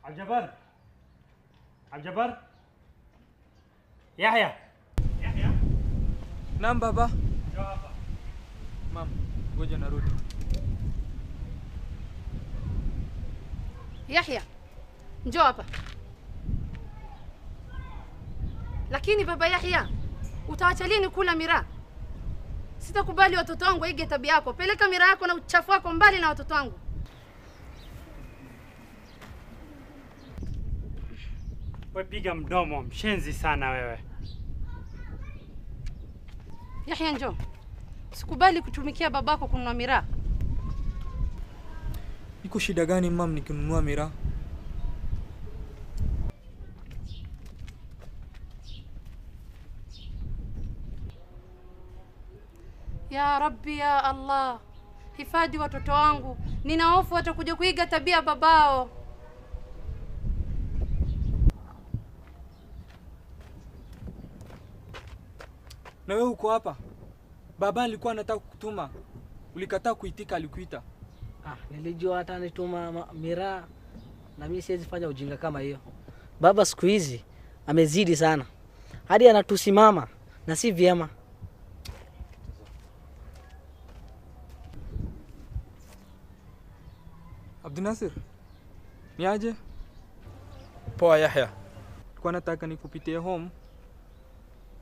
عبد الجبار يحيى Naam baba. Mam, ngoja narudi. Yahya, njoo hapa. Lakini baba Yahya, utaacha lini kula miraa? Sitakubali watoto wangu waige tabia yako. Peleka miraa yako na uchafu wako mbali na watoto wangu. Wewe piga mdomo, mshenzi sana wewe. Yahya njoo. Sikubali kutumikia babako kununua miraa. Iko shida gani mam nikinunua miraa? Ya Rabbi ya Allah. Hifadhi watoto wangu. Nina hofu watakuja kuiga tabia babao. Na wewe uko hapa? Baba alikuwa anataka kukutuma. Ulikataa kuitika alikuita. Nilijua hata nituma miraa na mimi siwezi fanya ujinga kama hiyo. Baba siku hizi amezidi sana. Hadi anatusimama na si vyema. Abdunasir. Ni aje? Poa Yahya. Nilikuwa nataka nikupitie home.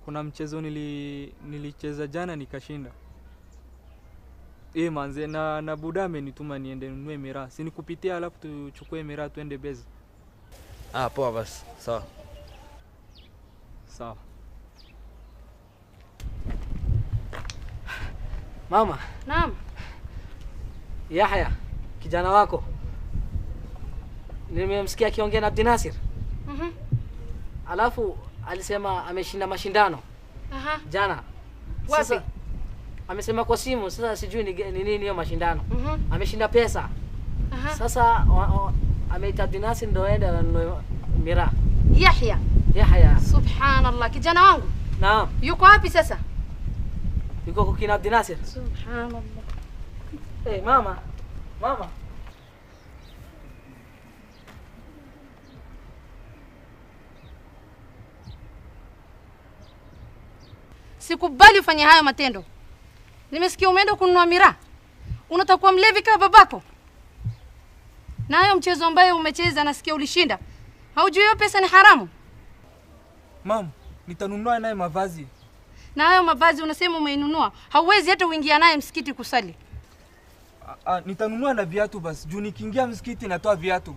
Kuna mchezo nilicheza jana nikashinda. Manze na buda amenituma niende ninunue miraa. Si nikupitia alafu tuchukue miraa tuende base. Poa basi. Sawa. Sawa. Mama. Naam. Yahya, kijana wako. Nimemsikia akiongea na Abdinasir. Alafu alisema ameshinda mashindano. Jana. Wapi? Amesema kwa simu, sasa sijui ni nini hiyo mashindano. Ameshinda pesa. Sasa ameita Abdinasir ndio aende anunue miraa. Yahya. Subhanallah, kijana wangu. Naam. Yuko wapi sasa? Yuko kwa kina Abdinasir. Subhanallah. Mama. Mama. Sikubali ufanye hayo matendo. Nimesikia umeenda kununua miraa. Unatakuwa mlevi kama babako. Na hayo mchezo ambayo umecheza nasikia ulishinda. Haujui hiyo pesa ni haramu? Mam, nitanunua naye mavazi. Na hayo mavazi unasema umeinunua. Hauwezi hata uingia naye msikiti kusali. Nitanunua na viatu basi. Juu nikiingia msikiti natoa viatu.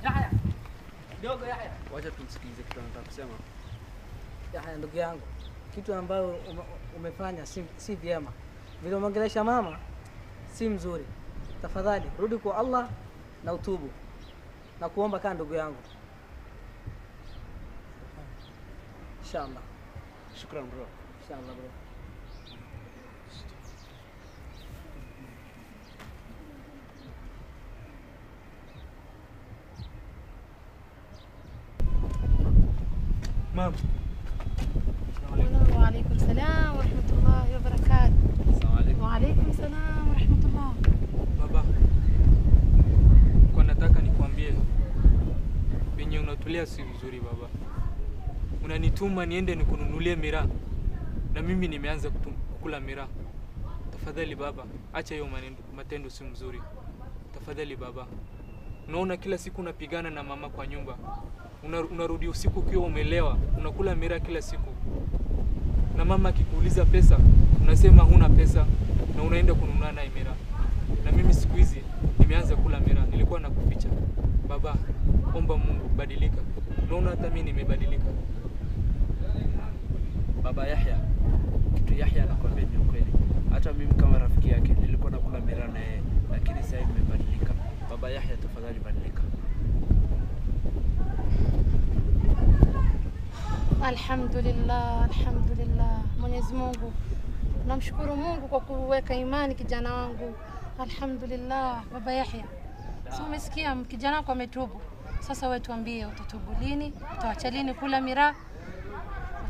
Yahya. Dogo Yahya. Wacha tumsikilize kitu anataka kusema. Yahya ndugu yangu. Kitu ambayo umefanya si vyema. Vile umeongelesha mama si mzuri. Tafadhali rudi kwa Allah na utubu. Na kuomba kama ndugu yangu. Inshallah. Shukran bro. Inshallah bro. Mam. Wa alaykum salam wa rahmatullahi wa barakatuh. Assalamu alaykum. Wa alaykum salam wa rahmatullah. Baba. Kwa nataka nikwambie venye unatulia si vizuri baba. Unanituma niende nikununulie miraa. Na mimi nimeanza kukula miraa. Tafadhali baba, acha hiyo matendo si mzuri. Tafadhali baba. Unaona kila siku unapigana na mama kwa nyumba. Unarudi usiku ukiwa umelewa, unakula miraa kila siku. Na mama akikuuliza pesa, unasema huna pesa na unaenda kununua naye miraa. Na mimi siku hizi nimeanza kula miraa, nilikuwa nakuficha. Baba, omba Mungu badilika. Unaona hata mimi nimebadilika. Baba Yahya. Kitu Yahya anakuambia ni ukweli. Hata mimi kama rafiki yake nilikuwa nakula miraa na yeye, lakini sasa nimebadilika. Baba Yahya, tafadhali badilika. Alhamdulillah, alhamdulillah. Mwenyezi Mungu. Namshukuru Mungu kwa kuweka imani kijana wangu. Alhamdulillah, baba Yahya. So umesikia kijana wako ametubu. Sasa wewe tuambie utatubu lini? Utaacha lini kula miraa?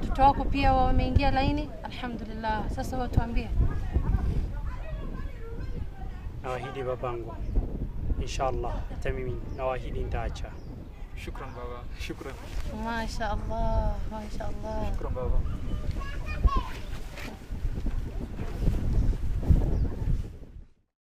watoto wako pia wameingia laini, alhamdulillah. Sasa wewe tuambie. Nawaahidi babangu, inshallah hata mimi nawaahidi nitaacha. Shukran baba, shukran. Masha Allah, masha Allah. Shukran baba.